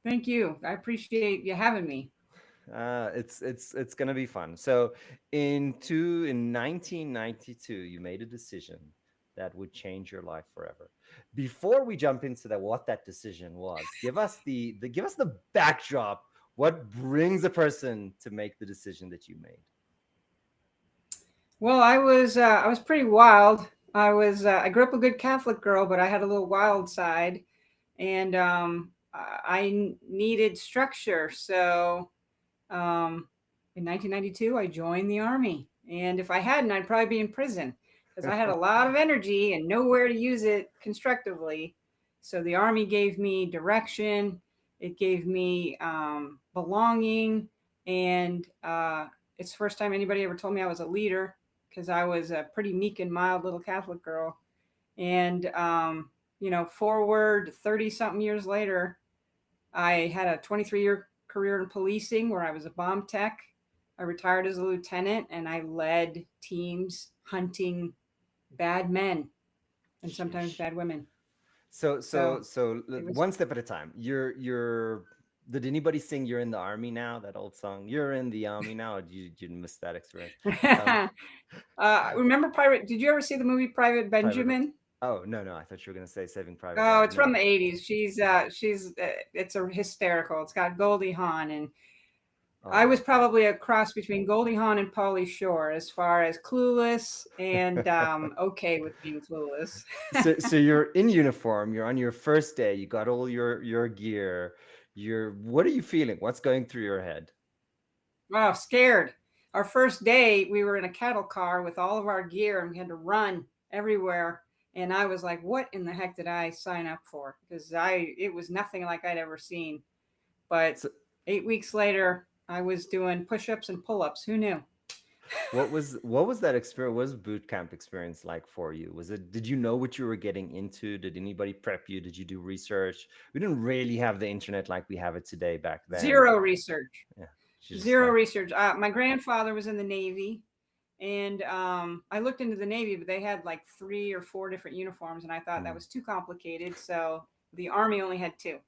Thank you. I appreciate you having me. It's gonna be fun. So, in 1992, you made a decision that would change your life forever. Before we jump into that, what that decision was, give us give us the backdrop. What brings a person to make the decision that you made? Well, I was pretty wild. I grew up a good Catholic girl, but I had a little wild side, and I needed structure. So um, in 1992, I joined the army, and if I hadn't, I'd probably be in prison because I had a lot of energy and nowhere to use it constructively. So the army gave me direction. It gave me belonging, and it's the first time anybody ever told me I was a leader because I was a pretty meek and mild little Catholic girl. And forward 30 something years later, I had a 23-year career in policing where I was a bomb tech. I retired as a lieutenant and I led teams hunting bad men and sometimes Sheesh. bad women. So, So it was one step at a time. You're. Did anybody sing "You're in the Army Now"? That old song. You're in the army now. Or did you miss that experience? Um, remember Private, did you ever see the movie Private Private. Benjamin? Oh no, no, I thought you were gonna say Saving Private Oh, Ryan. it's from No. the 80s. She's it's a hysterical. It's got Goldie Hawn, and Oh I my was probably a cross between Goldie Hawn and Pauly Shore as far as clueless and god. okay with being clueless. So you're in uniform. You're on your first day. You got all your gear. You're. What are you feeling? What's going through your head? Oh, scared. Our first day, we were in a cattle car with all of our gear and we had to run everywhere. And I was like, what in the heck did I sign up for? Because it was nothing like I'd ever seen. But So 8 weeks later, I was doing push ups and pull ups. Who knew? what was that experience? What was boot camp experience like for you? Was it? Did you know what you were getting into? Did anybody prep you? Did you do research? We didn't really have the internet like we have it today back then. Zero research. Yeah, she's just Zero like. research. My grandfather was in the Navy, and I looked into the Navy, but they had like 3 or 4 different uniforms, and I thought that Mm, was too complicated. So the Army only had two.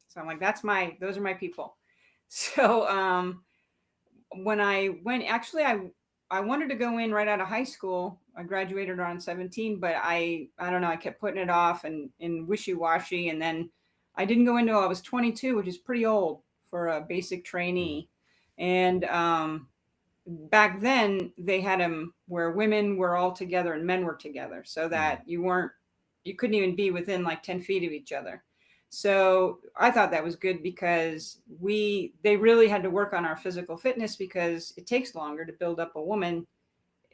So I'm like, those are my people. So when I went, actually, I wanted to go in right out of high school. I graduated around 17, but I don't know. I kept putting it off and in wishy washy, and then I didn't go into. I was 22, which is pretty old for a basic mm, trainee, and back then they had them where women were all together and men were together so mm. that you couldn't even be within like 10 feet of each other. So I thought that was good because they really had to work on our physical fitness because it takes longer to build up a woman,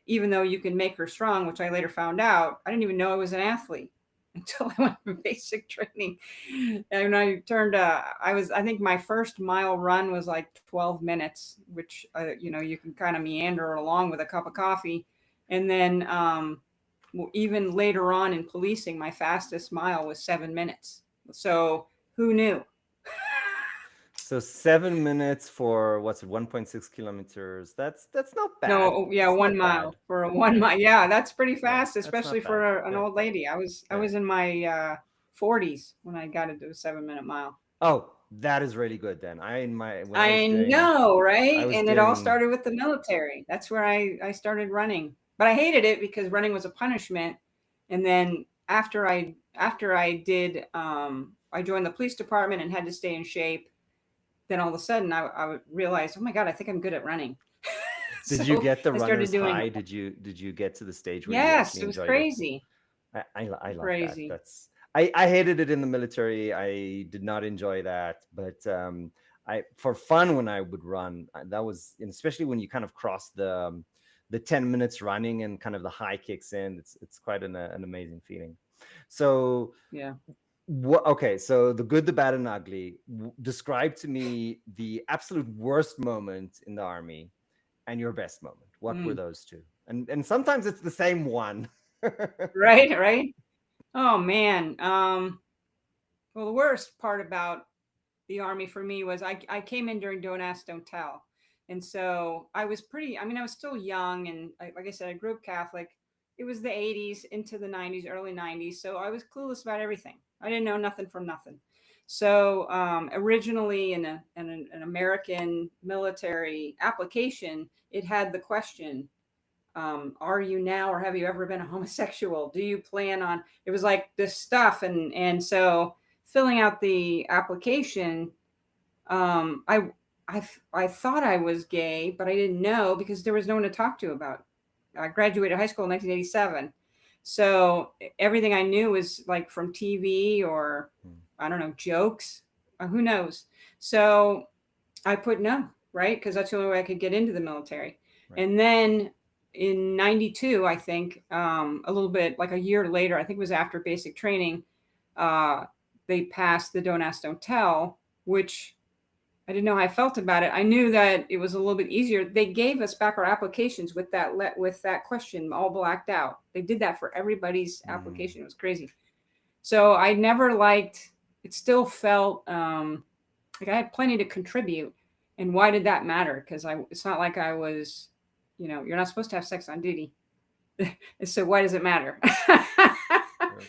even though you can make her strong, which I later found out. I didn't even know I was an athlete until I went for basic training. And I turned, I think my first mile run was like 12 minutes, which, you can kind of meander along with a cup of coffee. And then even later on in policing, my fastest mile was 7 minutes. So who knew? So 7 minutes for what's it, 1.6 kilometers. That's not bad. No, yeah, It's one not bad. mile for a 1 mile. Yeah, that's pretty Yeah, fast, that's especially not bad. for an Yeah, old lady. I yeah. was in my 40s when I got into a 7 minute mile. Oh, that is really good then. I in my when I know, I right? was And it all doing started with the military. That's where I started running. But I hated it because running was a punishment. And then after I did I joined the police department and had to stay in shape. Then all of a sudden I would realize, oh my God, I think I'm good at running. Did you So get the I started runner's doing, high? Did you get to the stage where you yes, actually it was enjoyed it? crazy. I love that. Crazy. I hated it in the military. I did not enjoy that, but I for fun when I would run, that was, and especially when you kind of cross the 10 minutes running and kind of the high kicks in. It's quite an amazing feeling. So Yeah. what? Okay, so the good, the bad, and ugly. Describe to me the absolute worst moment in the army and your best moment. What were Mm. those two? And sometimes it's the same one. Right, right. Oh man. Well, the worst part about the army for me was I came in during Don't Ask, Don't Tell. And so I was pretty, I mean, I was still young. And like I said, I grew up Catholic. It was the 80s into the 90s, early 90s. So I was clueless about everything. I didn't know nothing from nothing. So originally in an American military application, it had the question, are you now or have you ever been a homosexual? Do you plan on, it was like this stuff. And so filling out the application, um, I, I thought I was gay, but I didn't know because there was no one to talk to about. I graduated high school in 1987. So everything I knew was like from TV or Mm. I don't know, jokes, who knows? So I put no, right? Because that's the only way I could get into the military. Right. And then in 92, I think, a little bit like a year later, I think it was after basic training, uh, they passed the Don't Ask, Don't Tell, which I didn't know how I felt about it. I knew that it was a little bit easier. They gave us back our applications with that question all blacked out. They did that for everybody's Mm. application. It was crazy. So I never liked. It still felt like I had plenty to contribute. And why did that matter? Because it's not like I was, you're not supposed to have sex on duty. So why does it matter?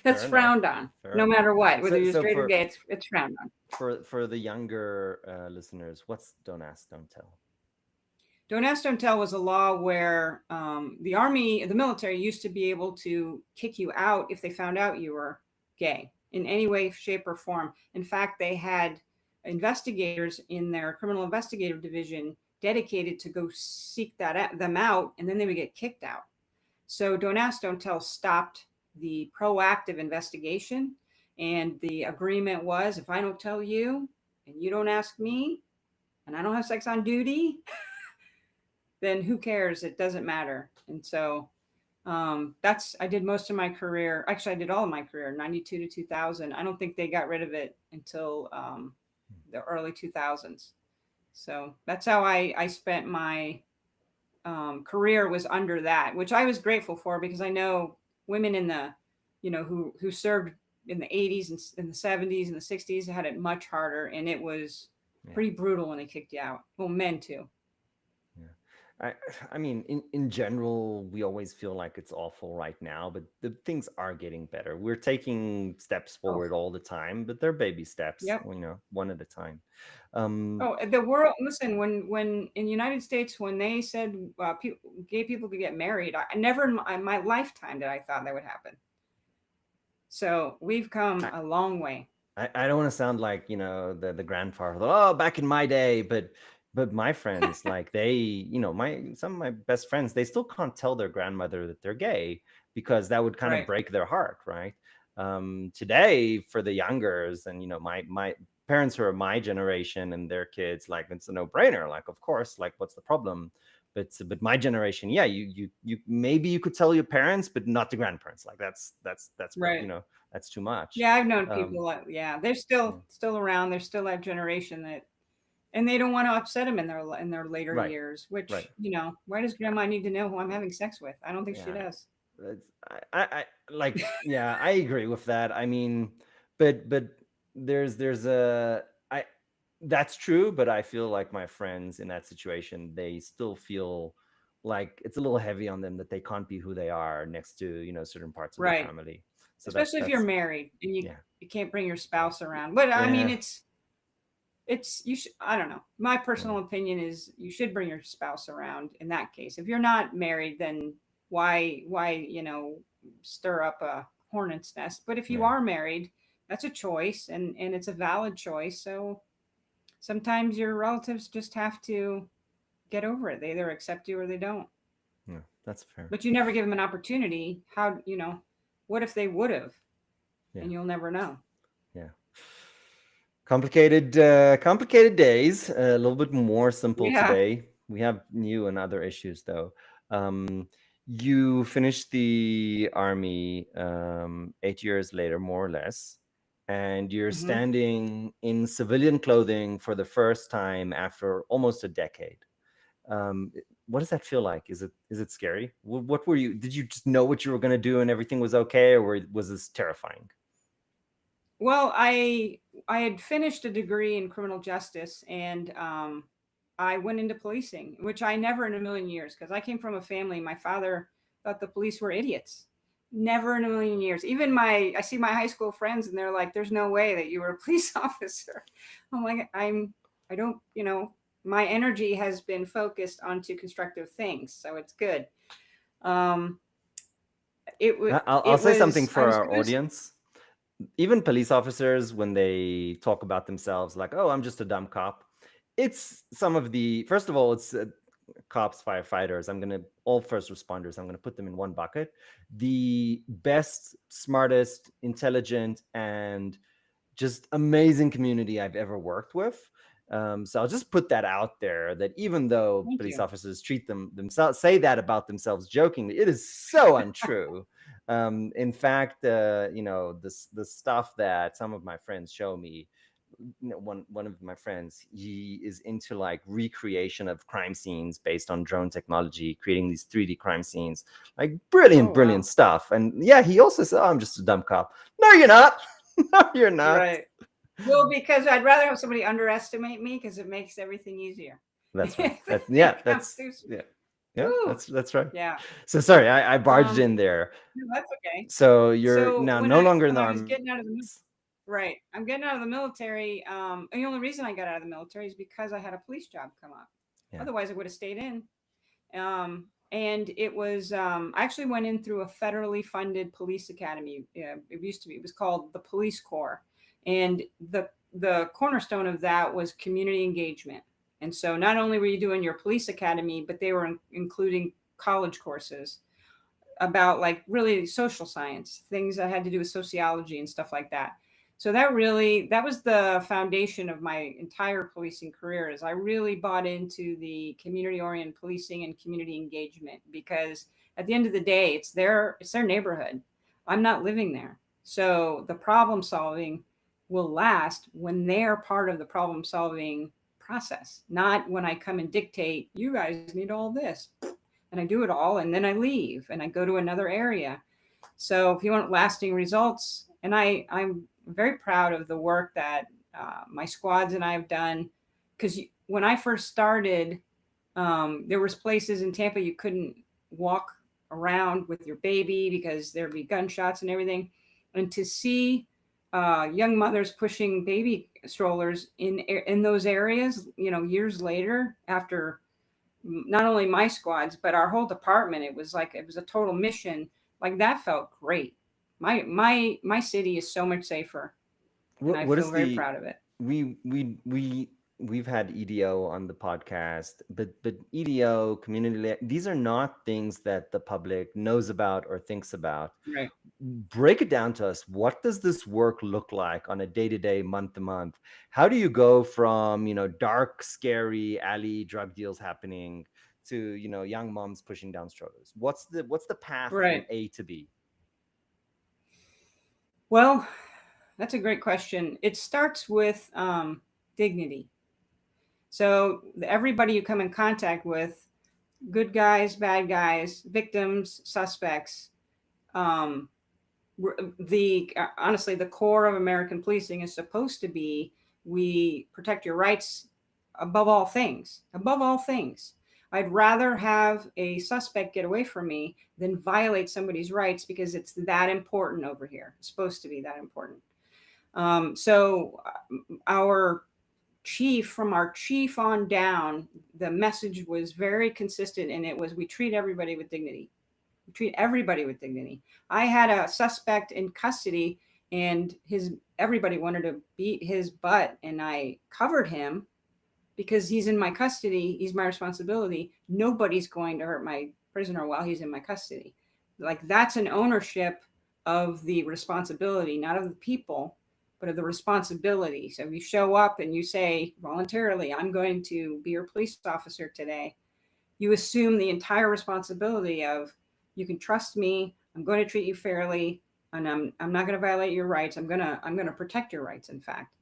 That's Fair enough. frowned on, Fair no enough. matter what, whether So, you're so straight or gay. It's frowned on. for the younger listeners, what's Don't Ask, Don't Tell? Don't Ask, Don't Tell was a law where the army, the military used to be able to kick you out if they found out you were gay in any way, shape, or form. In fact, they had investigators in their criminal investigative division dedicated to go seek them out, and then they would get kicked out. So Don't Ask, Don't Tell stopped the proactive investigation. And the agreement was, if I don't tell you and you don't ask me and I don't have sex on duty, then who cares? It doesn't matter. And so I did most of my career. Actually, I did all of my career, 92 to 2000. I don't think they got rid of it until the early 2000s. So that's how I spent my career, was under that, which I was grateful for because I know women in the, who served in the 80s and in the 70s and the 60s had it much harder. And it was Yeah. pretty brutal when they kicked you out. Well, men too. Yeah. I mean, in general, we always feel like it's awful right now, but the things are getting better. We're taking steps Oh, forward all the time, but they're baby steps, yep. one at a time. Oh, the world. Listen, when in the United States, when they said gay people could get married, I never in my lifetime did I thought that would happen. So we've come I, a long way. I don't want to sound like, the grandfather, oh, back in my day, but my friends, like some of my best friends, they still can't tell their grandmother that they're gay because that would kind of Right. break their heart, right? Today, for the youngers, and my parents who are my generation and their kids, like, it's a no-brainer. Like, of course, like, what's the problem? But my generation, yeah, you maybe you could tell your parents, but not the grandparents. Like, that's Right. that's too much. Yeah, I've known Um, people. Yeah, they're yeah. still around. They're still that generation that, and they don't want to upset them in their later Right, years. right. Which, why does grandma need to know who I'm having sex with? I don't think she Yeah, does. I like, yeah, I agree with that. I mean, but there's a I that's true, but I feel like my friends in that situation, they still feel like it's a little heavy on them that they can't be who they are next to, certain parts of the Right. family. So Especially if you're that's married and you yeah. you can't bring your spouse around. But I mean, Yeah. it's you should, I don't know. My Yeah. personal opinion is you should bring your spouse around in that case. If you're not married, then why stir up a hornet's nest? But if you Yeah. are married, that's a choice, and it's a valid choice. So sometimes your relatives just have to get over it. They either accept you or they don't. Yeah, that's fair. But you never give them an opportunity. How, what if they would have? Yeah. And you'll never know. Yeah. Complicated days. A little bit more simple Yeah. today. We have new and other issues though. You finished the army 8 years later, more or less, and you're Hmm. standing in civilian clothing for the first time after almost a decade. What does that feel like? Is it scary? What were you? Did you just know what you were going to do and everything was okay, or was this terrifying? Well, I had finished a degree in criminal justice, and I went into policing, which I never in a million years, because I came from a family. My father thought the police were idiots, Never in a million years. Even I see my high school friends and they're like, there's no way that you were a police officer. I'm like, I don't, my energy has been focused onto constructive things. So it's good. Um, I'll it say something was, I for was our going to, audience. Even police officers, when they talk about themselves like, oh, I'm just a dumb cop, it's some of the, first of all, it's cops, firefighters, I'm going to, all first responders, I'm going to put them in one bucket. The best, smartest, intelligent, and just amazing community I've ever worked with. So I'll just put that out there, that even though thank police you. officers treat themselves, say that about themselves jokingly, it is so untrue. In fact, the stuff that some of my friends show me, one of my friends, he is into like recreation of crime scenes based on drone technology, creating these 3D crime scenes, like Oh, brilliant wow. stuff. And yeah, he also said, oh, I'm just a dumb cop. No, you're not. No, you're not. Right. Well, because I'd rather have somebody underestimate me because it makes everything easier. That's right. If That they yeah, come that's through, yeah, yeah. whew, That's right. yeah. So sorry, I barged Um, in there. no, that's okay. So you're So now no longer in when the I was army. getting out of the right, I'm getting out of the military. And the only reason I got out of the military is because I had a police job come up. Yeah, Otherwise, I would have stayed in. And it was I actually went in through a federally funded police academy. It used to be. It was called the Police Corps, and the cornerstone of that was community engagement. And so not only were you doing your police academy, but they were including college courses about like really social science, things that had to do with sociology and stuff like that. So that was the foundation of my entire policing career. Is I really bought into the community oriented policing and community engagement, because at the end of the day, it's their neighborhood. I'm not living there. So the problem solving will last when they're part of the problem solving process, not when I come and dictate, you guys need all this, and I do it all and then I leave and I go to another area. So if you want lasting results, and I'm very proud of the work that my squads and I have done, because when I first started, there was places in Tampa you couldn't walk around with your baby because there'd be gunshots and everything, and to see young mothers pushing baby strollers in those areas, years later, after not only my squads but our whole department, it was a total mission. Like, that felt great. My city is so much safer, and I what feel is very the proud of it. we've had EDO on the podcast, but EDO community, these are not things that the public knows about or thinks about. Right. Break it down to us. What does this work look like on a day-to-day, month-to-month? How do you go from dark, scary alley drug deals happening to young moms pushing down strollers? What's the path from Right. A to B? Well, that's a great question. It starts with dignity. So everybody you come in contact with, good guys, bad guys, victims, suspects, um, the honestly, the core of American policing is supposed to be, we protect your rights above all things. Above all things. I'd rather have a suspect get away from me than violate somebody's rights, because it's that important over here. It's supposed to be that important. Our from our chief on down, the message was very consistent, and it was, we treat everybody with dignity. We treat everybody with dignity. I had a suspect in custody, and his everybody wanted to beat his butt, and I covered him because he's in my custody. He's my responsibility. Nobody's going to hurt my prisoner while he's in my custody. Like, that's an ownership of the responsibility, not of the people, but of the responsibility. So if you show up and you say voluntarily, I'm going to be your police officer today, you assume the entire responsibility of, you can trust me, I'm going to treat you fairly, and I'm not going to violate your rights. I'm going to protect your rights. In fact,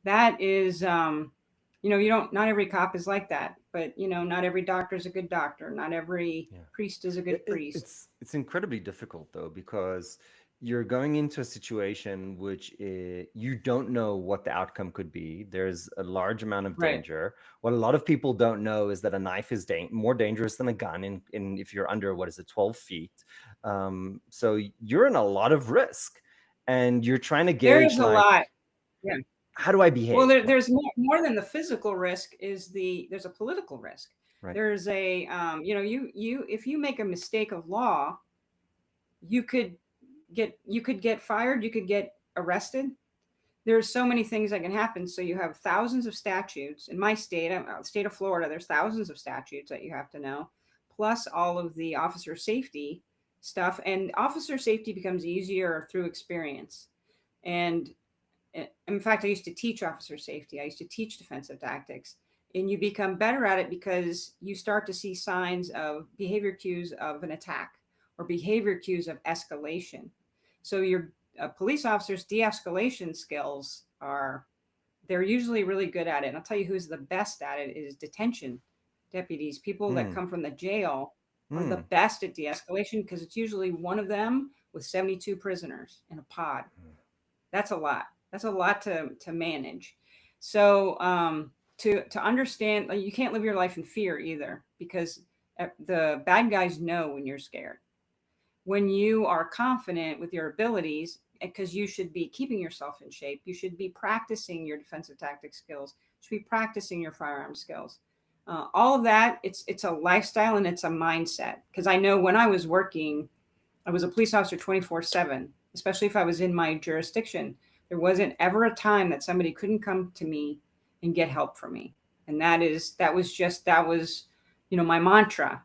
that is you don't, not every cop is like that, but not every doctor is a good doctor, not every Yeah. priest is a good priest. It's incredibly difficult though, because you're going into a situation which you don't know what the outcome could be. There's a large amount of Right. danger. What a lot of people don't know is that a knife is more dangerous than a gun in if you're under, what is it, 12 feet. So you're in a lot of risk, and you're trying to There gauge, is a like, lot. Yeah. how do I Well, behave? there's more than the physical risk. There's a political risk. Right. There's a you if you make a mistake of law, you could get fired, you could get arrested. There's so many things that can happen. So you have thousands of statutes in my state, state of Florida. There's thousands of statutes that you have to know, plus all of the officer safety stuff. And officer safety becomes easier through experience. And in fact, I used to teach officer safety. I used to teach defensive tactics, and you become better at it because you start to see signs of behavior cues of an attack or behavior cues of escalation. So your police officers' de-escalation skills they're usually really good at it. And I'll tell you who's the best at it is detention deputies. People that come from the jail are the best at de-escalation because it's usually one of them with 72 prisoners in a pod. That's a lot. That's a lot to manage. So to understand, like, you can't live your life in fear either, because the bad guys know when you're scared. When you are confident with your abilities, because you should be keeping yourself in shape, you should be practicing your defensive tactics skills, you should be practicing your firearm skills. All of that, it's a lifestyle and it's a mindset. Because I know when I was working, I was a police officer 24/7, especially if I was in my jurisdiction. There wasn't ever a time that somebody couldn't come to me and get help from me. And that was, my mantra.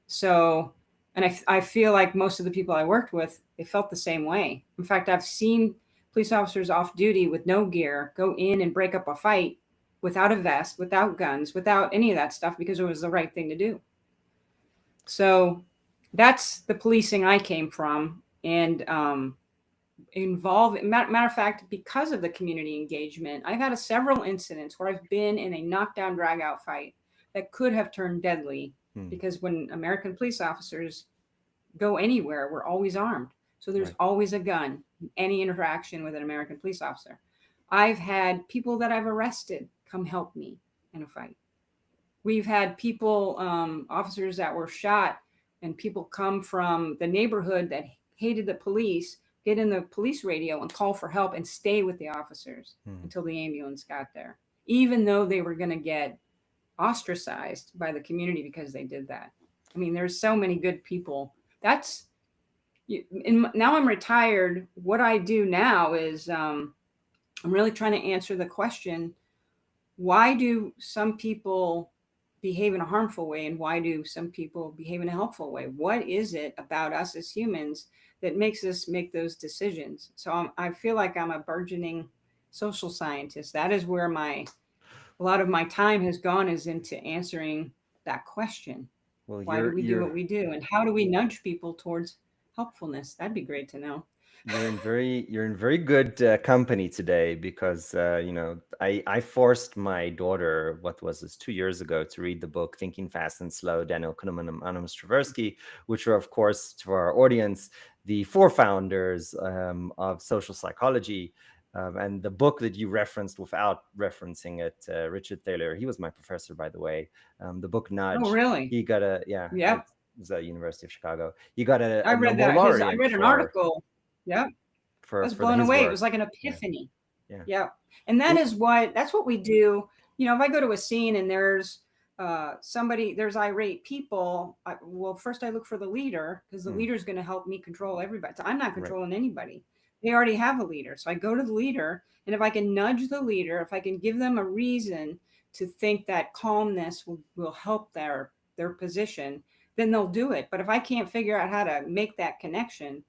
So, and I feel like most of the people I worked with, they felt the same way. In fact, I've seen police officers off duty with no gear go in and break up a fight without a vest, without guns, without any of that stuff, because it was the right thing to do. So that's the policing I came from. And matter of fact, because of the community engagement, I've had several incidents where I've been in a knockdown drag out fight that could have turned deadly, because when American police officers go anywhere, we're always armed. So there's always a gun in any interaction with an American police officer. I've had people that I've arrested come help me in a fight. We've had people, officers that were shot, and people come from the neighborhood that hated the police, get in the police radio and call for help and stay with the officers until the ambulance got there, even though they were going to get ostracized by the community because they did that. I mean, there's so many good people. Now I'm retired. What I do now is I'm really trying to answer the question, why do some people behave in a harmful way and why do some people behave in a helpful way? What is it about us as humans that makes us make those decisions? So I feel like I'm a burgeoning social scientist. That is where a lot of my time has gone, is into answering that question. Well, why do we do what we do, and how do we nudge people towards helpfulness? That'd be great to know. You're in very good company today, because I forced my daughter, what was this, 2 years ago, to read the book Thinking Fast and Slow, Daniel Kahneman and Amos Tversky, which are, of course, to our audience, the four founders of social psychology. And the book that you referenced without referencing it, Richard Thaler, he was my professor, by the way. The book Nudge. Oh, really? He got a Yeah. It was at University of Chicago. He got I read Nobel that. laureate. I read an article. Yeah. I was blown away. Work. It was like an epiphany. Yeah. And that's what we do. If I go to a scene and there's there's irate people, first I look for the leader, because the leader is going to help me control everybody. So I'm not controlling anybody. They already have a leader. So I go to the leader, and if I can nudge the leader, if I can give them a reason to think that calmness will help their position, then they'll do it. But if I can't figure out how to make that connection,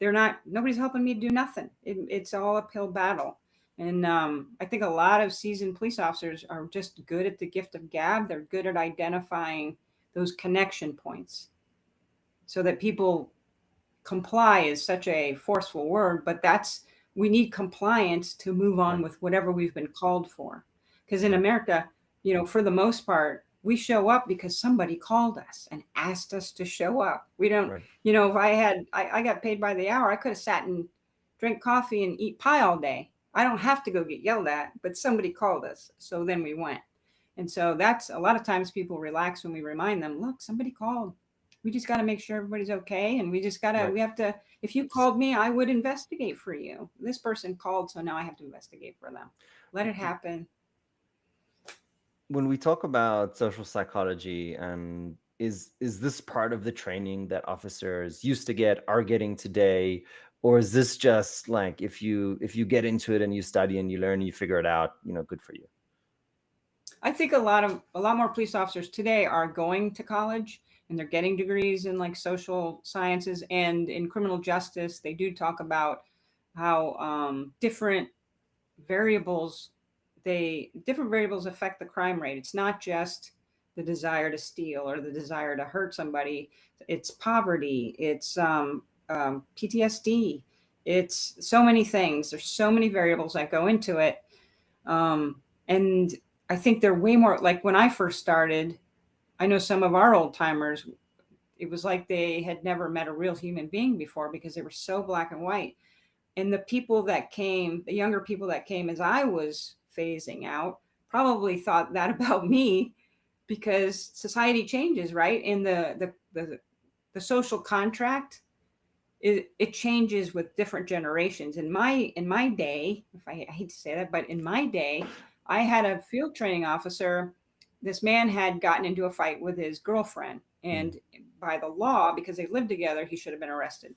nobody's helping me do nothing. It's all uphill battle. And I think a lot of seasoned police officers are just good at the gift of gab. They're good at identifying those connection points so that people comply is such a forceful word, but we need compliance to move on with whatever we've been called for. Because in America, for the most part, We show up because somebody called us and asked us to show up. We don't, Right. if I got paid by the hour, I could have sat and drink coffee and eat pie all day. I don't have to go get yelled at, but somebody called us. So then we went. And so that's a lot of times people relax when we remind them, look, somebody called. We just got to make sure everybody's okay. And Right. we have to, if you called me, I would investigate for you. This person called, so now I have to investigate for them. Let it happen. When we talk about social psychology, and is this part of the training that officers used to get, are getting today, or is this just like if you get into it and you study and you learn, you figure it out, good for you? I think a lot more police officers today are going to college and they're getting degrees in like social sciences and in criminal justice. They do talk about how different variables different variables affect the crime rate. It's not just the desire to steal or the desire to hurt somebody. It's poverty. It's PTSD. It's so many things. There's so many variables that go into it. And I think they're way more like when I first started. I know some of our old timers, it was like they had never met a real human being before because they were so black and white. And the people that came, the younger people that came as I was phasing out, probably thought that about me because society changes, right? And the social contract, it changes with different generations. In my day, if I hate to say that, but in my day, I had a field training officer. This man had gotten into a fight with his girlfriend, and by the law, because they lived together, he should have been arrested.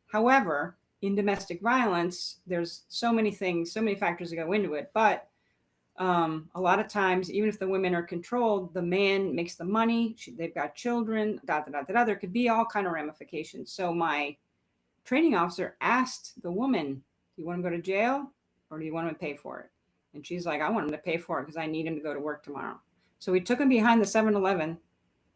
However, in domestic violence, there's so many things, so many factors that go into it. But a lot of times, even if the women are controlled, the man makes the money. They've got children. Da, da, da, da, da. There could be all kind of ramifications. So my training officer asked the woman, "Do you want him to go to jail, or do you want him to pay for it?" And she's like, "I want him to pay for it because I need him to go to work tomorrow." So we took him behind the 7-Eleven,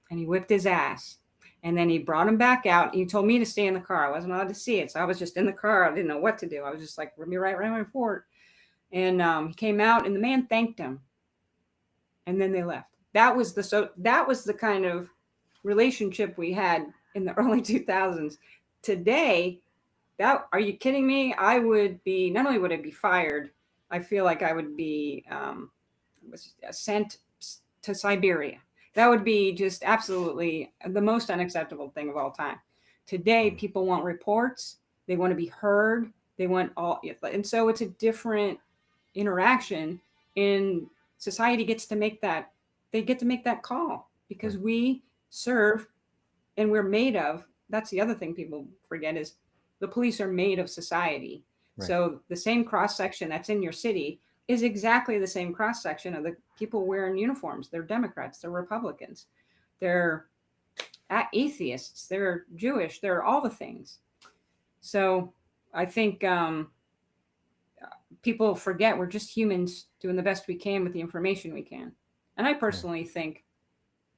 and he whipped his ass. And then he brought him back out. He told me to stay in the car. I wasn't allowed to see it. So I was just in the car. I didn't know what to do. I was just like, let me write my report. And he came out and the man thanked him. And then they left. That was the kind of relationship we had in the early 2000s. Today, are you kidding me? I would be, not only would I be fired, I feel like I would be sent to Siberia. That would be just absolutely the most unacceptable thing of all time. Today, people want reports. They want to be heard. They want all, and so it's a different interaction. And society gets to make that. They get to make that call because we serve, and we're made of. That's the other thing people forget is the police are made of society. Right. So the same cross section that's in your city is exactly the same cross section of the people wearing uniforms. They're Democrats, they're Republicans, they're atheists, they're Jewish, they're all the things. So I think people forget we're just humans doing the best we can with the information we can. And I personally think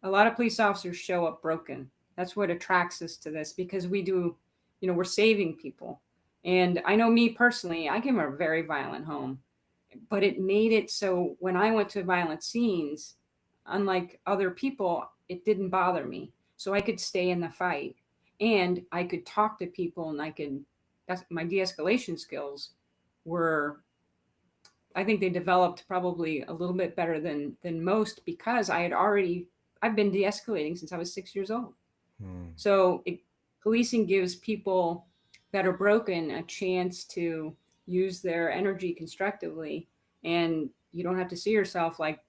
a lot of police officers show up broken. That's what attracts us to this because we do, we're saving people. And I know me personally, I came from a very violent home. But it made it so when I went to violent scenes, unlike other people, it didn't bother me. So I could stay in the fight and I could talk to people and my de-escalation skills were, I think they developed probably a little bit better than most because I've been de-escalating since I was 6 years old. So policing gives people that are broken a chance to use their energy constructively, and you don't have to see yourself like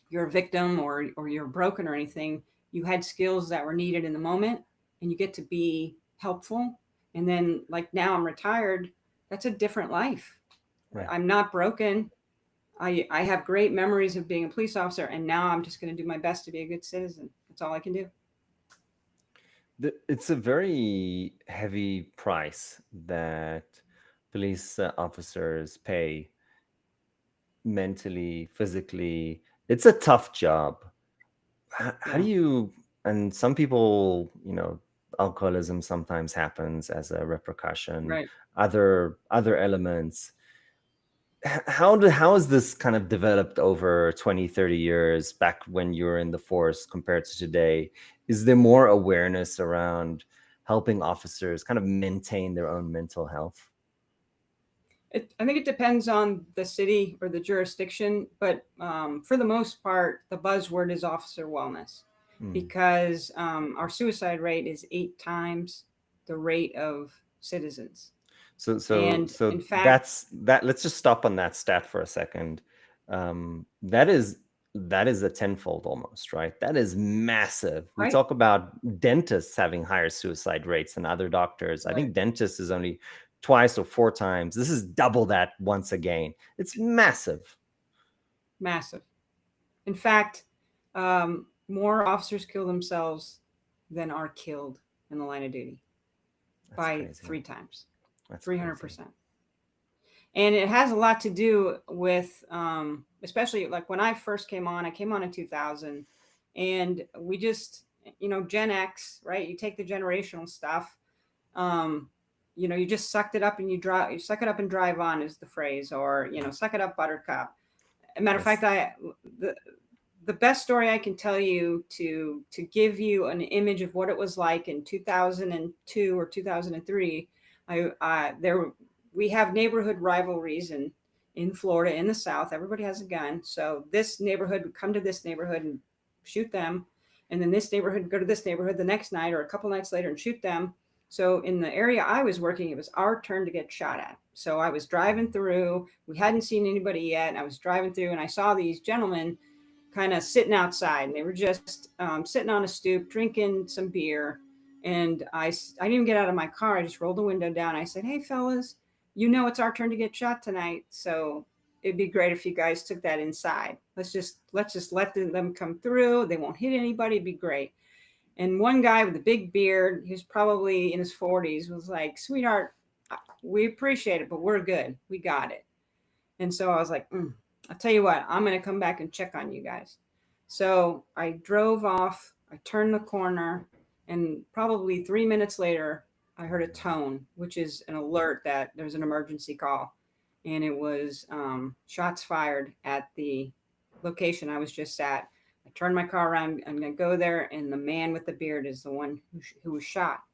you're a victim or you're broken or anything. You had skills that were needed in the moment and you get to be helpful. And then like now I'm retired, that's a different life. Right. I'm not broken. I have great memories of being a police officer, and now I'm just going to do my best to be a good citizen. That's all I can do. It's a very heavy price that police officers pay mentally, physically. It's a tough job. How do you, and some people, alcoholism sometimes happens as a repercussion, right. other elements. how has this kind of developed over 20, 30 years back when you were in the force compared to today? Is there more awareness around helping officers kind of maintain their own mental health? I think it depends on the city or the jurisdiction, but for the most part, the buzzword is officer wellness, Mm. because our suicide rate is 8 times the rate of citizens. So so And so in fact, that's that. Let's just stop on that stat for a second. That is a tenfold almost, right? That is massive. We right, talk about dentists having higher suicide rates than other doctors. I right, think dentists is only twice or four times. This is double that once again. It's massive. massive. In fact, more officers kill themselves than are killed in the line of duty, That's by crazy. 3 times, That's crazy. 300%. And it has a lot to do with, especially like when I first came on, I came on in 2000, and we just, Gen X, right? You take the generational stuff, um, you just sucked it up and you suck it up and drive on is the phrase, or, suck it up, buttercup. As a matter of Yes. fact, the, the best story I can tell you to give you an image of what it was like in 2002 or 2003, there we have neighborhood rivalries in Florida, in the South. Everybody has a gun, so this neighborhood would come to this neighborhood and shoot them, and then this neighborhood would go to this neighborhood the next night or a couple nights later and shoot them. So in the area I was working, it was our turn to get shot at. So I was driving through. We hadn't seen anybody yet. And I was driving through, and I saw these gentlemen kind of sitting outside, and they were just sitting on a stoop drinking some beer. And I didn't even get out of my car. I just rolled the window down. I said, "Hey fellas, it's our turn to get shot tonight, so it'd be great if you guys took that inside. Let's just let them come through. They won't hit anybody. It'd be great." And one guy with a big beard, he was probably in his 40s, was like, "Sweetheart, we appreciate it, but we're good. We got it." And so I was like, I'll tell you what, I'm going to come back and check on you guys. So I drove off, I turned the corner, and probably 3 minutes later, I heard a tone, which is an alert that there's an emergency call. And it was shots fired at the location I was just at. I turned my car around, I'm going to go there, and the man with the beard is the one who was shot.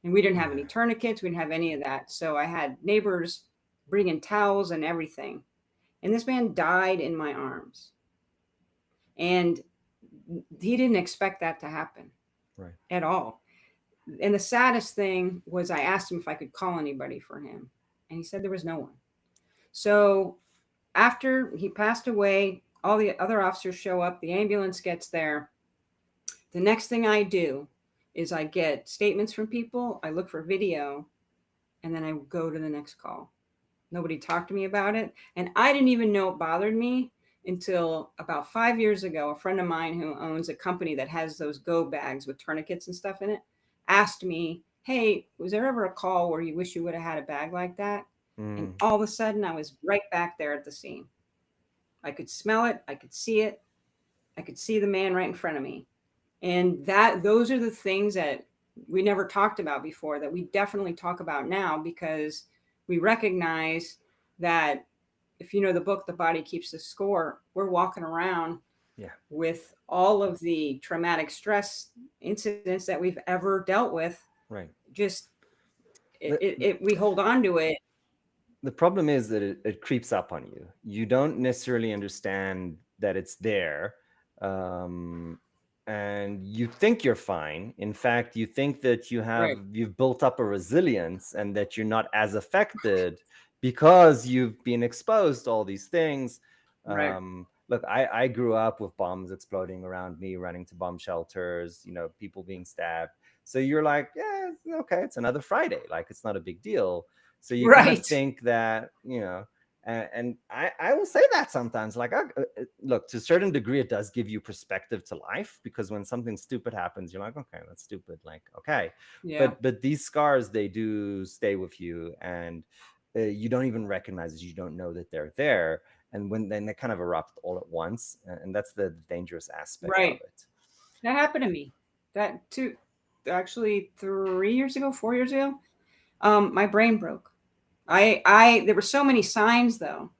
And we didn't have any tourniquets, we didn't have any of that. So I had neighbors bringing towels and everything. And this man died in my arms. And he didn't expect that to happen, Right. at all. And the saddest thing was, I asked him if I could call anybody for him. And he said there was no one. So after he passed away, all the other officers show up, the ambulance gets there. The next thing I do is I get statements from people, I look for video, and then I go to the next call. Nobody talked to me about it. And I didn't even know it bothered me until about 5 years ago. A friend of mine who owns a company that has those go bags with tourniquets and stuff in it asked me, "Hey, was there ever a call where you wish you would have had a bag like that?" And Mm. all of a sudden, I was right back there at the scene. I could smell it. I could see it. I could see the man right in front of me. And those are the things that we never talked about before, that we definitely talk about now, because we recognize that, if you know the book The Body Keeps the Score, we're walking around Yeah. with all of the traumatic stress incidents that we've ever dealt with. Right. Just The, we hold on to it. the problem is that it creeps up on you. You don't necessarily understand that it's there. Um, and you think you're fine. In fact, you think that Right, you've built up a resilience and that you're not as affected because you've been exposed to all these things. right, Look, I grew up with bombs exploding around me, running to bomb shelters, people being stabbed. So you're like, yeah, okay, it's another Friday. Like, it's not a big deal. So you kind of right. think that, and I will say that sometimes, like, look, to a certain degree, it does give you perspective to life, because when something stupid happens, you're like, okay, that's stupid. Like, okay, Yeah, but these scars, they do stay with you, and you don't even recognize it. You don't know that they're there, and then they kind of erupt all at once, and that's the dangerous aspect of right. it. That happened to me. That too, actually 3 years ago, 4 years ago, my brain broke. There were so many signs though.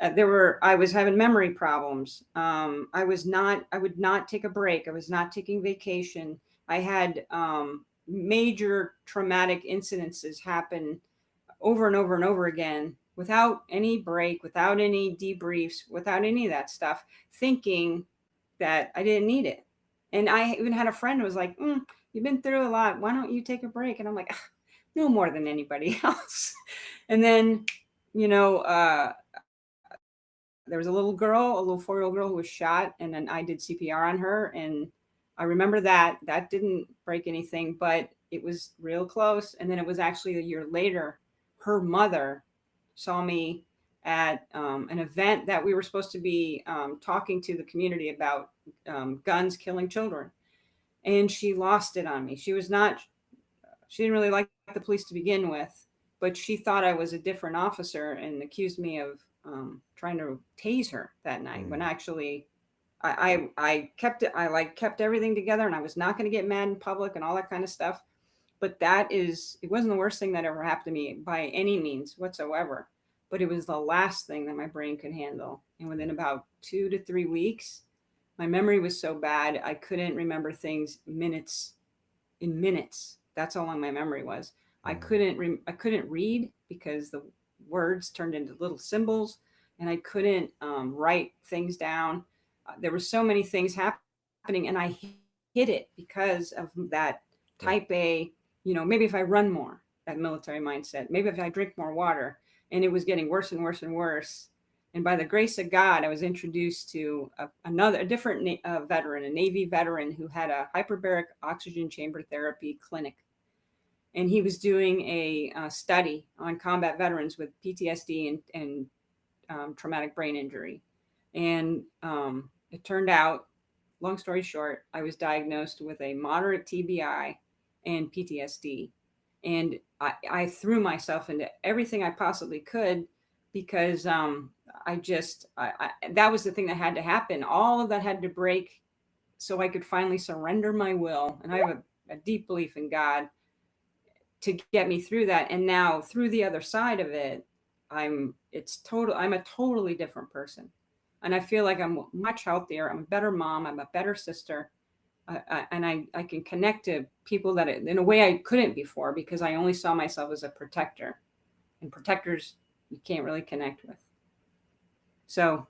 I was having memory problems. I would not take a break. I was not taking vacation. I had major traumatic incidences happen over and over and over again without any break, without any debriefs, without any of that stuff, thinking that I didn't need it. And I even had a friend who was like, you've been through a lot. Why don't you take a break? And I'm like, no more than anybody else. And then, you know, there was a little girl, a little 4-year-old girl who was shot, and then I did CPR on her. And I remember that didn't break anything, but it was real close. And then it was actually a year later, her mother saw me at an event that we were supposed to be talking to the community about guns killing children. And she lost it on me. She didn't really like the police to begin with, but she thought I was a different officer and accused me of trying to tase her that night, when actually I kept it. I kept everything together, and I was not going to get mad in public and all that kind of stuff. But it wasn't the worst thing that ever happened to me by any means whatsoever. But it was the last thing that my brain could handle. And within about 2 to 3 weeks, my memory was so bad I couldn't remember things in minutes. That's how long my memory was. I couldn't read because the words turned into little symbols, and I couldn't write things down. There were so many things happening, and I hid it because of that type A, maybe if I run more, that military mindset, maybe if I drink more water. And it was getting worse and worse and worse. And by the grace of God, I was introduced to a different veteran, a Navy veteran who had a hyperbaric oxygen chamber therapy clinic. And he was doing a study on combat veterans with PTSD and traumatic brain injury. And it turned out, long story short, I was diagnosed with a moderate TBI and PTSD. And I threw myself into everything I possibly could because that was the thing that had to happen. All of that had to break so I could finally surrender my will. And I have a deep belief in God to get me through that. And now through the other side of it, I'm a totally different person. And I feel like I'm much healthier. I'm a better mom. I'm a better sister. And I can connect to people that in a way I couldn't before, because I only saw myself as a protector, and protectors you can't really connect with. So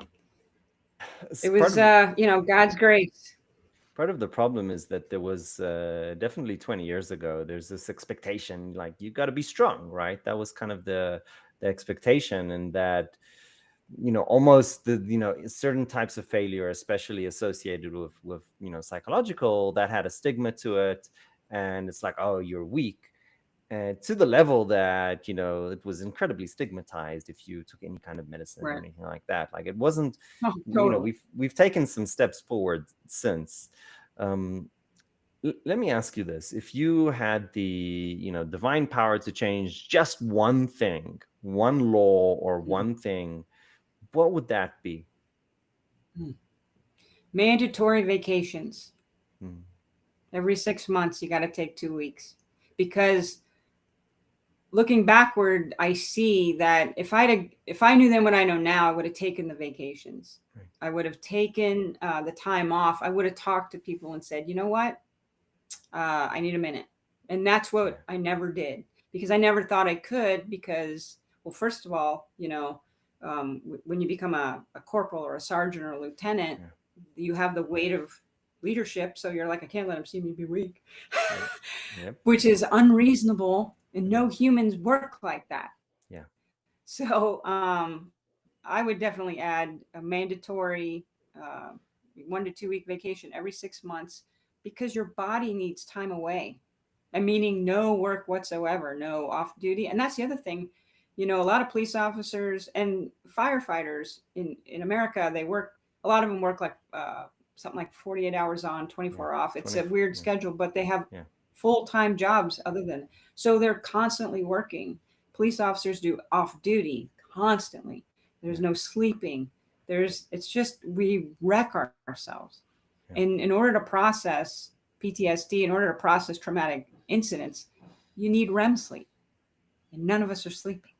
it was, God's grace. Part of the problem is that there was definitely 20 years ago, there's this expectation, like, you got to be strong, right? That was kind of the expectation, and that, almost certain types of failure, especially associated with psychological, that had a stigma to it. And it's like, oh, you're weak. And to the level that, it was incredibly stigmatized if you took any kind of medicine or anything like that. Like, it wasn't, Totally. we've taken some steps forward since. Let me ask you this. If you had the, divine power to change just one thing, one law or one thing, what would that be? Mandatory vacations. Every 6 months, you got to take 2 weeks. Because looking backward, I see that if I knew then what I know now, I would have taken the vacations. Right. I would have taken the time off. I would have talked to people and said, you know what? I need a minute. And that's what I never did, because I never thought I could, because, well, first of all, when you become a corporal or a sergeant or a lieutenant, you have the weight of leadership. So you're like, I can't let them see me be weak, which is unreasonable. And no humans work like that. Yeah. So I would definitely add a mandatory 1 to 2 week vacation every 6 months, because your body needs time away. And meaning no work whatsoever, no off duty. And that's the other thing. A lot of police officers and firefighters in America, a lot of them work like something like 48 hours on, 24 off. It's a weird schedule, but they have full-time jobs other than. So they're constantly working. Police officers do off duty constantly. There's no sleeping. It's just, we wreck ourselves. And in order to process PTSD, in order to process traumatic incidents, you need REM sleep. And none of us are sleeping.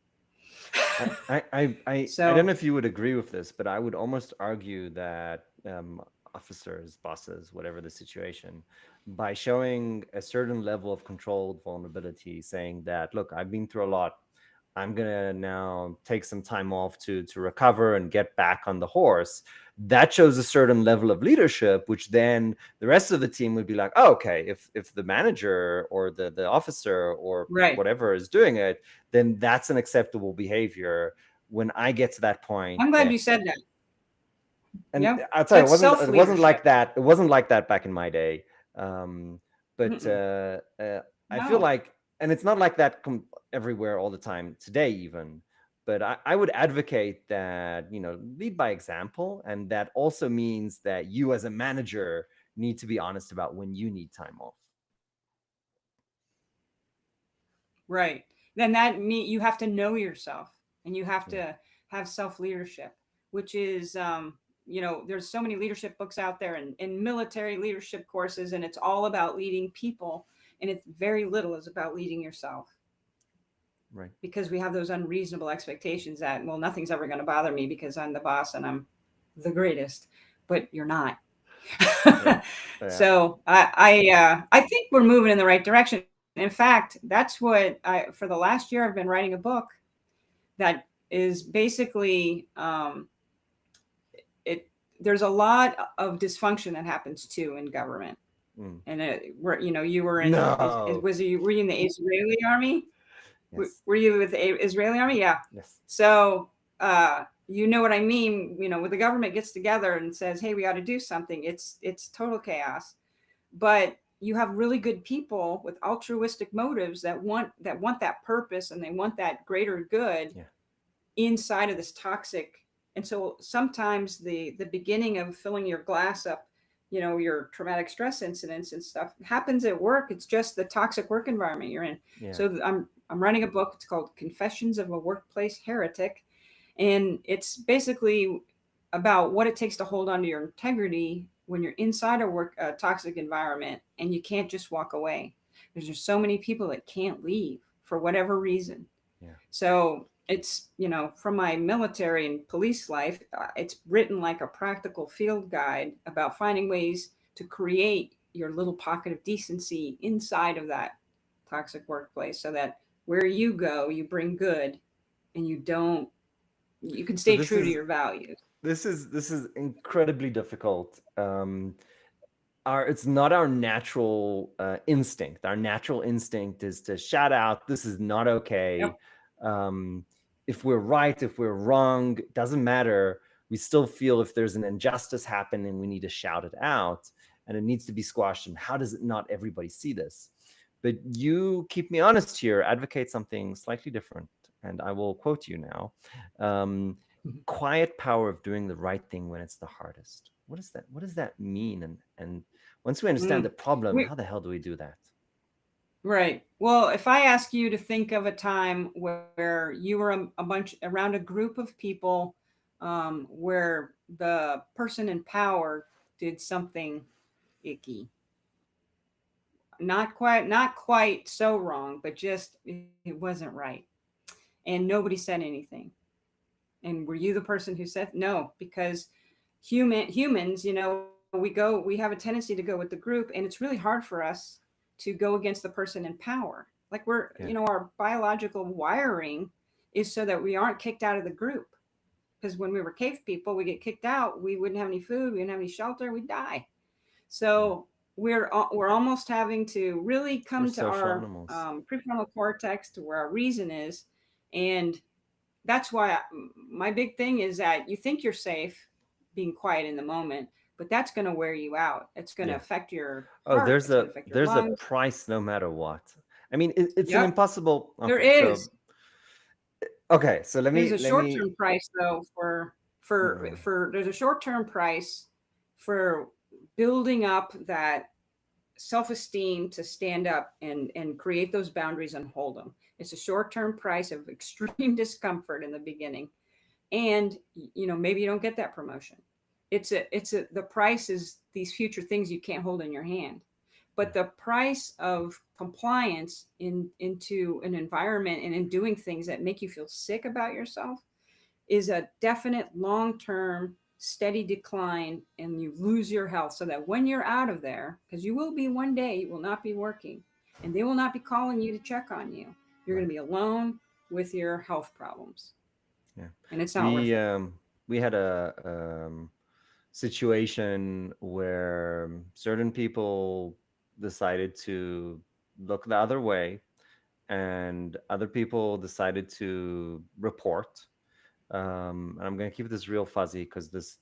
I don't So know if you would agree with this, but I would almost argue that officers, bosses, whatever the situation, by showing a certain level of controlled vulnerability, saying that, look, I've been through a lot. I'm gonna now take some time off to recover and get back on the horse. That shows a certain level of leadership, which then the rest of the team would be like, oh, okay, if the manager or the officer or right. whatever is doing it, then that's an acceptable behavior. When I get to that point, I'm glad then, you said that. and Yep. I'll tell you, That's self it wasn't leadership. like that. It wasn't like that back in my day. Um, but I feel No. like, and it's not like that everywhere all the time today, even. But I would advocate that, lead by example, and that also means that you as a manager need to be honest about when you need time off. Right. Then that mean you have to know yourself and you have Yeah. to have self leadership, which is, there's so many leadership books out there and military leadership courses, and it's all about leading people. And it's very little is about leading yourself Right. because we have those unreasonable expectations that, well, nothing's ever going to bother me because I'm the boss and I'm the greatest, but you're not. Yeah. Yeah. So I think we're moving in the right direction. In fact, that's what for the last year I've been writing a book that is basically it. There's a lot of dysfunction that happens too in government, Mm. and you were in No. were you in the Israeli army? Yes. Were you with the Israeli army? Yeah. Yes. So you know what I mean. When the government gets together and says, "Hey, we ought to do something," it's total chaos. But you have really good people with altruistic motives that want that purpose and they want that greater good Yeah. inside of this toxic. And so sometimes the beginning of filling your glass up, your traumatic stress incidents and stuff happens at work. It's just the toxic work environment you're in. Yeah. So I'm writing a book. It's called Confessions of a Workplace Heretic, and it's basically about what it takes to hold on to your integrity when you're inside a toxic environment and you can't just walk away. There's just so many people that can't leave for whatever reason. Yeah. So it's, from my military and police life, it's written like a practical field guide about finding ways to create your little pocket of decency inside of that toxic workplace so that where you go, you bring good and you can So stay this true to is your values. this is incredibly difficult. It's not our natural instinct. Our natural instinct is to shout out, "This is not okay." Yep. Um, if we're right, if we're wrong, doesn't matter. We still feel if there's an injustice happening, we need to shout it out, and it needs to be squashed. And how does it not everybody see this? But you keep me honest here. Advocate something slightly different, and I will quote you now. Um, Quiet power of doing the right thing when it's the hardest. What does that mean? And once we understand Mm. the problem, We, how the hell do we do that? right. Well, if I ask you to think of a time where you were a bunch around a group of people, where the person in power did something icky, not quite so wrong, but just it wasn't right, and nobody said anything. And were you the person who said no? Because humans, we have a tendency to go with the group, and it's really hard for us to go against the person in power. Like Yeah. our biological wiring is so that we aren't kicked out of the group. Because when we were cave people, we get kicked out, we wouldn't have any food, we didn't have any shelter, we'd die. Yeah. So we're almost having to really We're come to social our animals. prefrontal cortex to where our reason is, and that's why my big thing is that you think you're safe being quiet in the moment, but that's going to wear you out. It's going to Yeah. affect your Oh, heart. It's going to affect your there's a lungs. price no matter what. I mean, it's an Yep, impossible. there Okay, is. so let There's me a let me. short-term price though Hmm. for there's a short-term price for building up that self-esteem to stand up and create those boundaries and hold them. It's a short-term price of extreme discomfort in the beginning, and maybe you don't get that promotion. The price is these future things you can't hold in your hand. But the price of compliance into an environment and in doing things that make you feel sick about yourself is a definite long-term steady decline, and you lose your health. So that when you're out of there, because you will be one day, you will not be working and they will not be calling you to check on you. You're going to be alone with your health problems. Yeah. And it's not worth it. We had a situation where certain people decided to look the other way, and other people decided to report. And I'm going to keep this real fuzzy because this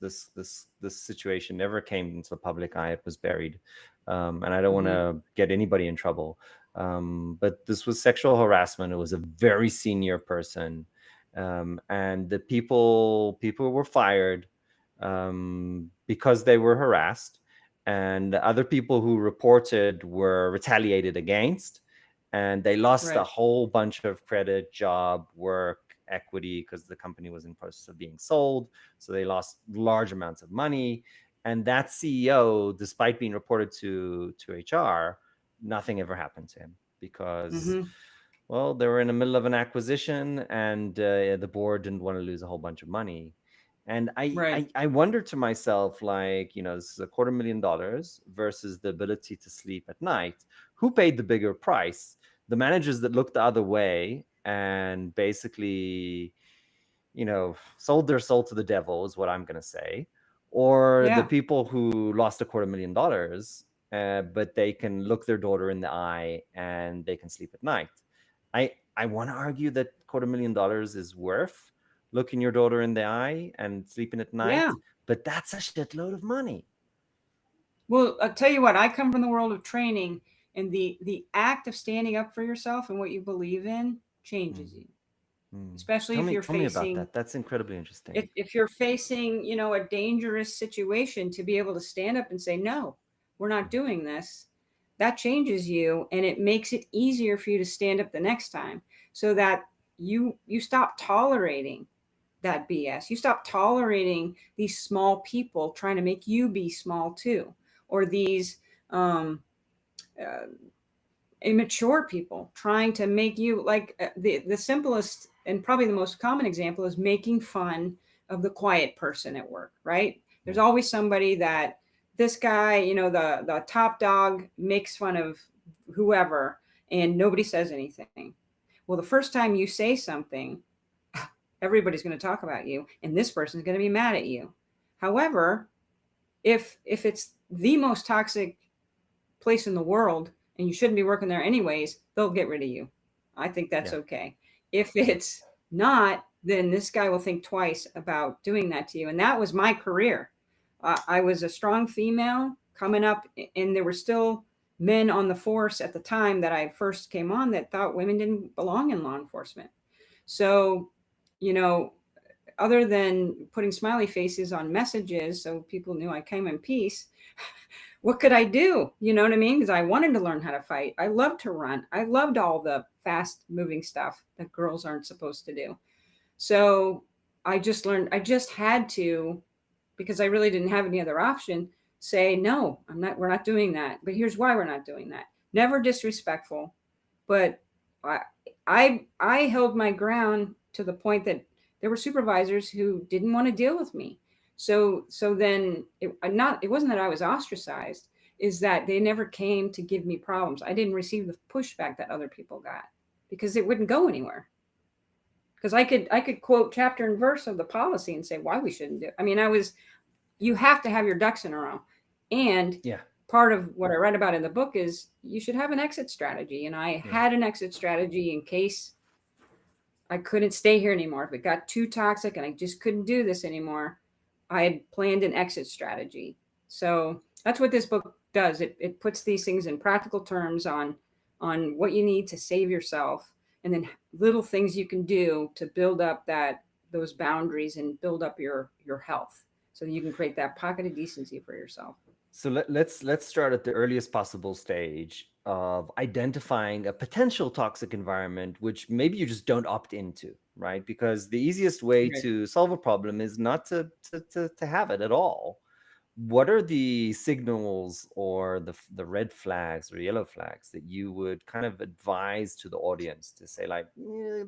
situation never came into the public eye. It was buried, and I don't want to get anybody in trouble. But this was sexual harassment. It was a very senior person, and the people were fired because they were harassed, and the other people who reported were retaliated against, and they lost a Right. whole bunch of credit, job, work, equity, because the company was in process of being sold. So they lost large amounts of money. And that CEO, despite being reported to HR, nothing ever happened to him because, Mm-hmm. well, they were in the middle of an acquisition, and the board didn't want to lose a whole bunch of money. And Right. I wonder to myself, like, this is $250,000 versus the ability to sleep at night. Who paid the bigger price? The managers that looked the other way and basically, sold their soul to the devil, is what I'm going to say, or the Yeah. people who lost $250,000, but they can look their daughter in the eye and they can sleep at night. I want to argue that $250,000 is worth looking your daughter in the eye and sleeping at night, Yeah. but that's a shitload of money. Well, I'll tell you what, I come from the world of training, and the act of standing up for yourself and what you believe in changes you. Especially if you're Tell me about facing that. That's incredibly interesting. if you're facing, a dangerous situation, to be able to stand up and say, no, we're not doing this. That changes you, and it makes it easier for you to stand up the next time, so that you stop tolerating that BS. You stop tolerating these small people trying to make you be small too, or these uh, immature people trying to make you like the simplest and probably the most common example is making fun of the quiet person at work, right? There's always somebody that this guy, the top dog makes fun of whoever, and nobody says anything. Well, the first time you say something, everybody's going to talk about you, and this person's going to be mad at you. However, if it's the most toxic place in the world and you shouldn't be working there anyways, they'll get rid of you. I think that's okay. If it's not, then this guy will think twice about doing that to you. And that was my career. I was a strong female coming up, and there were still men on the force at the time that I first came on that thought women didn't belong in law enforcement. So, you know, other than putting smiley faces on messages so people knew I came in peace, what could I do? You know what I mean? Because I wanted to learn how to fight. I loved to run. I loved all the fast moving stuff that girls aren't supposed to do. So I just learned, I just had to, because I really didn't have any other option, say, no, we're not doing that. But here's why we're not doing that. Never disrespectful, but I held my ground to the point that there were supervisors who didn't want to deal with me. So then it wasn't that I was ostracized, is that they never came to give me problems. I didn't receive the pushback that other people got because it wouldn't go anywhere. Because I could quote chapter and verse of the policy and say why we shouldn't do it. I mean, you have to have your ducks in a row. And part of what I read about in the book is you should have an exit strategy. And I had an exit strategy in case I couldn't stay here anymore. If it got too toxic and I just couldn't do this anymore, I had planned an exit strategy. So that's what this book does. It puts these things in practical terms on what you need to save yourself, and then little things you can do to build up those boundaries and build up your health, so that you can create that pocket of decency for yourself. So let's start at the earliest possible stage of identifying a potential toxic environment, which maybe you just don't opt into, right? Because the easiest way Right. to solve a problem is not to have it at all. what are the signals or the red flags or yellow flags that you would kind of advise to the audience to say, like,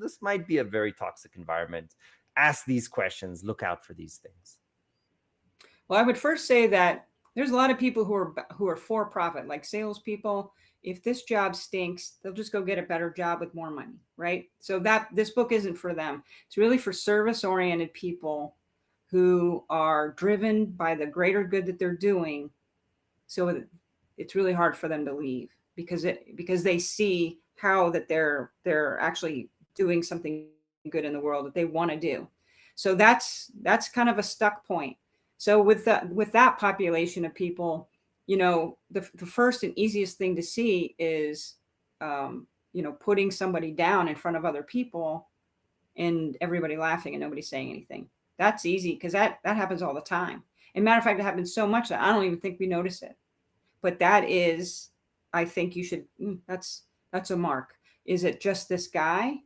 this might be a very toxic environment? Ask these questions, look out for these things. Well, I would first say that there's a lot of people who are for profit, like salespeople. If this job stinks, they'll just go get a better job with more money, right? So that this book isn't for them. It's really for service-oriented people who are driven by the greater good that they're doing. So it's really hard for them to leave because they see how that they're actually doing something good in the world that they want to do. So that's kind of a stuck point. So with that population of people, the first and easiest thing to see is putting somebody down in front of other people and everybody laughing and nobody saying anything. That's easy because that happens all the time. And matter of fact, it happens so much that I don't even think we notice it. But that is, I think you should. That's a mark. Is it just this guy,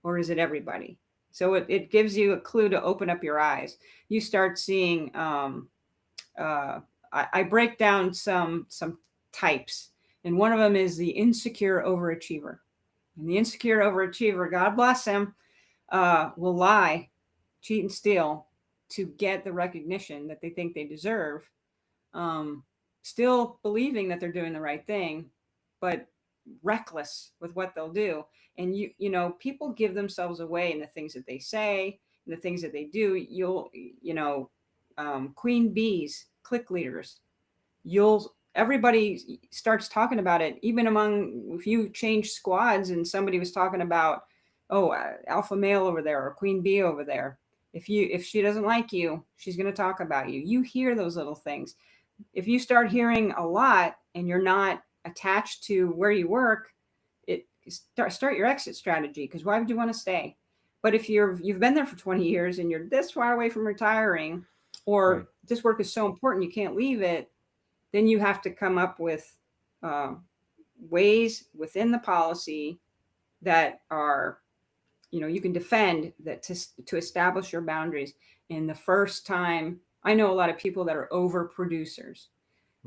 or is it everybody? So it gives you a clue to open up your eyes. You start seeing. I break down some types, and one of them is the insecure overachiever. And the insecure overachiever, God bless him, will lie, cheat, and steal to get the recognition that they think they deserve, still believing that they're doing the right thing, but reckless with what they'll do. And people give themselves away in the things that they say, and the things that they do. Queen bees, click leaders. Everybody starts talking about it, even if you change squads and somebody was talking about, oh, alpha male over there or queen bee over there. If she doesn't like you, she's going to talk about you. You hear those little things. If you start hearing a lot and you're not attached to where you work, start your exit strategy, because why would you want to stay? But if you've been there for 20 years and you're this far away from retiring, or Right. this work is so important you can't leave it, then you have to come up with ways within the policy that are, you can defend that to establish your boundaries. And the first time, I know a lot of people that are over producers,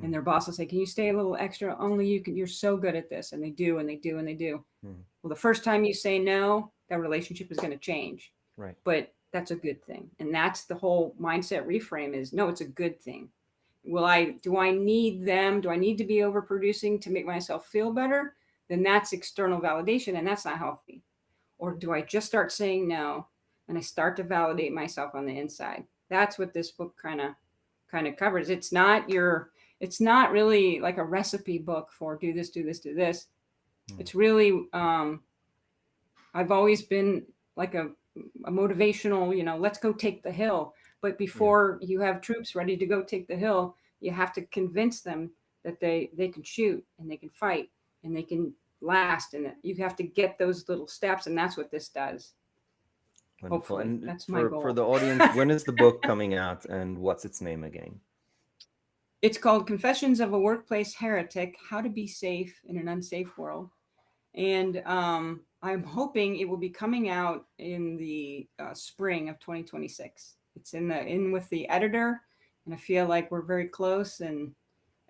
and their boss will say, can you stay a little extra? Only you can, you're so good at this. And they do, and they do, and they do. Well, the first time you say no, that relationship is going to change. Right. But that's a good thing. And that's the whole mindset reframe is, no, it's a good thing. Do I need them? Do I need to be overproducing to make myself feel better? Then that's external validation, and that's not healthy. Or do I just start saying no and I start to validate myself on the inside? That's what this book kind of covers. It's not really like a recipe book for do this, do this, do this. It's really, I've always been like a motivational, let's go take the hill. But before you have troops ready to go take the hill, you have to convince them that they can shoot and they can fight and they can last. And you have to get those little steps. And that's what this does. Wonderful. Hopefully, And that's my goal. for the audience, when is the book coming out and what's its name again? It's called Confessions of a Workplace Heretic: How to Be Safe in an Unsafe World. And I'm hoping it will be coming out in the spring of 2026. It's in with the editor, and I feel like we're very close. And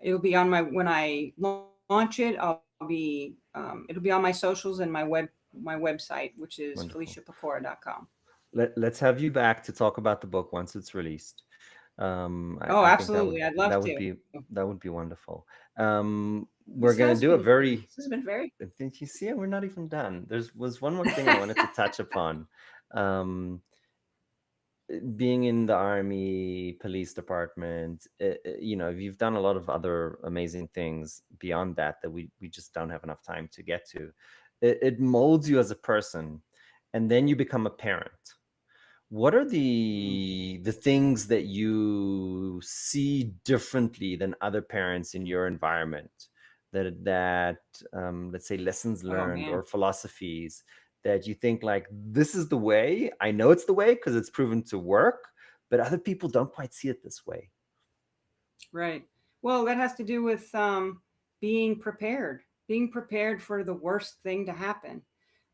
it'll be on when I launch it, it'll be on my socials and my website, which is FeliciaPecora.com. Let's have you back to talk about the book once it's released. Absolutely. I'd love to. That would be wonderful. We're going to do this has been very. Did you see it? We're not even done. Was one more thing I wanted to touch upon. Being in the Army, police department, you've done a lot of other amazing things beyond that we just don't have enough time to get to. It molds you as a person, and then you become a parent. What are the things that you see differently than other parents in your environment? That let's say lessons learned or philosophies that you think, like, this is the way. I know it's the way because it's proven to work, but other people don't quite see it this way. Right. Well, that has to do with being prepared for the worst thing to happen.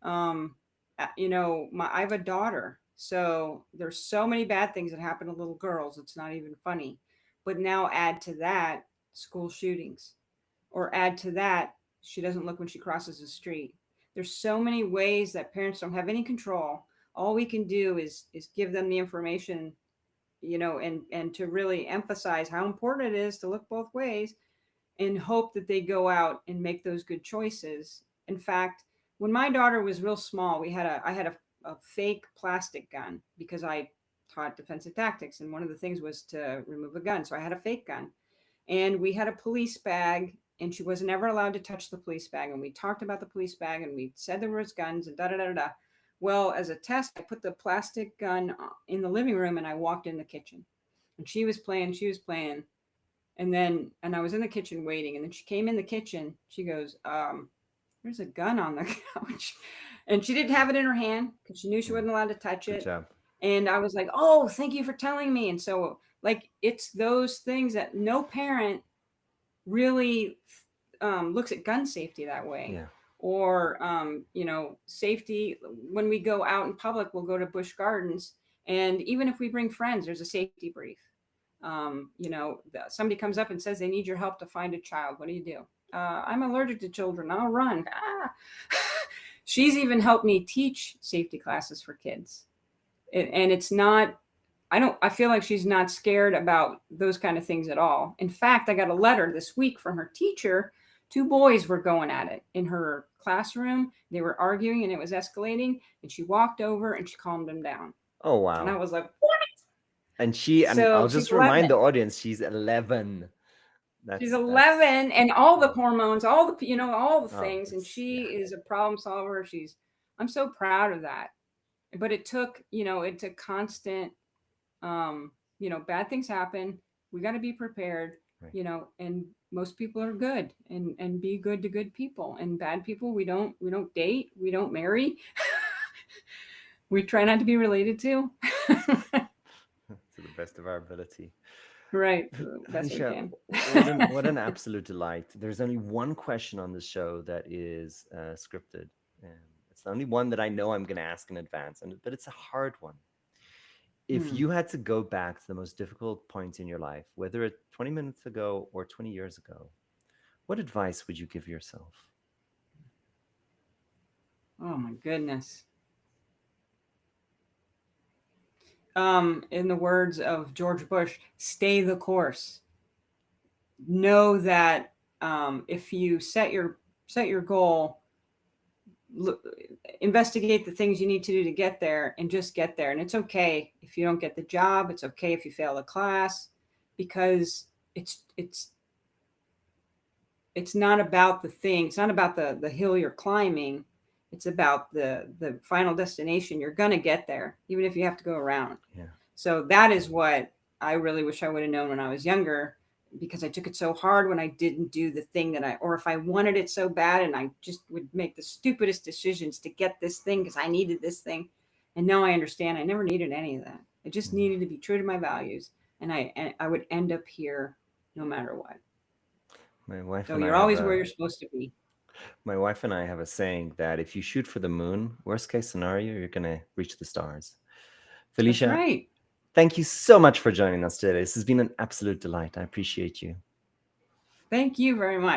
I have a daughter. So there's so many bad things that happen to little girls. It's not even funny. But now add to that school shootings, or add to that she doesn't look when she crosses the street. There's so many ways that parents don't have any control. All we can do is give them the information, and to really emphasize how important it is to look both ways, and hope that they go out and make those good choices. In fact, when my daughter was real small, I had a fake plastic gun because I taught defensive tactics, and one of the things was to remove a gun. So I had a fake gun, and we had a police bag, and she was never allowed to touch the police bag. And we talked about the police bag, and we said there was guns and da da da da da. Well, as a test, I put the plastic gun in the living room, and I walked in the kitchen, and she was playing, and I was in the kitchen waiting, and then she came in the kitchen. She goes, "There's a gun on the couch," and she didn't have it in her hand because she knew she wasn't allowed to touch Good it. job. And I was like, "Oh, thank you for telling me." And so, like, it's those things that no parent really looks at gun safety that way. Yeah. Or safety. When we go out in public, we'll go to Busch Gardens, and even if we bring friends, there's a safety brief. Somebody comes up and says they need your help to find a child. What do you do? I'm allergic to children. I'll run. She's even helped me teach safety classes for kids. And it's not, I feel like she's not scared about those kind of things at all. In fact, I got a letter this week from her teacher. 2 boys were going at it in her classroom. They were arguing and it was escalating. And she walked over and she calmed them down. Oh, And I wow. was like, what? And So I'll she's just remind 11. the audience, she's 11. She's That's 11, and all the hormones, all the Oh, things, and it's she yeah. is a problem solver. I'm so proud of that. But it took constant, bad things happen. We got to be prepared, Right. and most people are good, and be good to good people, and bad people we don't date, we don't marry. We try not to be related to. To the best of our ability. Right. Best we Felicia, can. what an absolute delight. There's only one question on the show that is scripted. And it's the only one that I know I'm going to ask in advance, but it's a hard one. If you had to go back to the most difficult point in your life, whether it's 20 minutes ago or 20 years ago, what advice would you give yourself? Oh my goodness. In the words of George Bush, stay the course. Know that if you set your goal, investigate the things you need to do to get there, and just get there. And it's okay if you don't get the job. It's okay if you fail the class, because it's not about the thing. It's not about the hill you're climbing. It's about the final destination. You're going to get there, even if you have to go around. Yeah. So that is what I really wish I would have known when I was younger, because I took it so hard when I didn't do the thing or if I wanted it so bad and I just would make the stupidest decisions to get this thing because I needed this thing. And now I understand I never needed any of that. I just needed to be true to my values, and I would end up here no matter what. My wife So and you're I always have where a, you're supposed to be. My wife and I have a saying that if you shoot for the moon, worst case scenario, you're going to reach the stars. That's Felicia, right. thank you so much for joining us today. This has been an absolute delight. I appreciate you. Thank you very much.